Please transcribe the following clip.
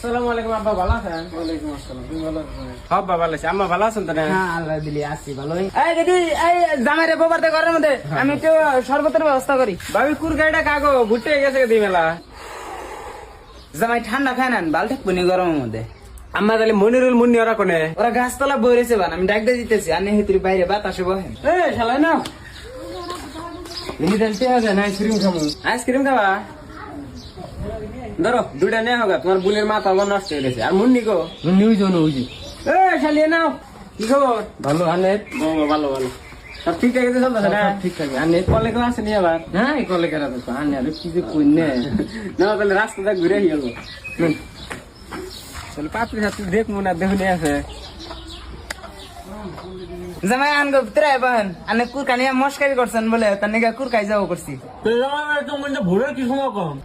আসসালামু আলাইকুম আব্বা, ভালো আছেন? ওয়ালাইকুম আসসালাম। তুমি ভালো আছো? হ্যাঁ বাবা, ভালো আছি। আম্মা ভালো আছেন তো? হ্যাঁ আল্লাহ দিলি আছি ভালোই। এই দিদি, এই জামাইরে বোবাতে ঘরের মধ্যে আমি একটু শরবতের ব্যবস্থা করি। ভাবি কুর গাড়িটা কাগো ঘুরতে গেছে দি মেলা। জামাই ঠান্ডা খায় না, বাল থাকবো নি গরমের মধ্যে। আম্মা তাহলে মনিরুল মুন্নি ওরা কোনে? ওরা গাছতলা বইরেছে বান, আমি ডাক দিয়ে দিতেছি আর নেহিতির বাইরে বাতাসে বহেন। এ শালাই না ইনি দেলতে আছে না আইসক্রিম খাবো। আইসক্রিম খাবা? ধরো দুইটা নেওয়া হোক, তোমার বুলের মাথা আবার নষ্ট হয়ে গেছে। আর মুন্নি গো? নিউজ অনুজি এ শালিয়ে নাও, কি খবর? ভালো আনে ভালো ভালো, সব ঠিকঠাক আছে চলতেছে না? ঠিক থাকে আনে কলে কেউ আসেনি আবার? না এই কলে কেরা তো আনে আর কি যে কই নে না তাহলে রাস্তাটা ঘুরে গেল। তাহলে পাত্রী সাথে দেখবো না, দেখুন আছে। জামাই আনগো ভিতরে বহেন, আনে কুরকানি মস্কারি করছেন বলে তার নিকা কুরকাই যাবো করছি। তো ভোরের কি সময় কম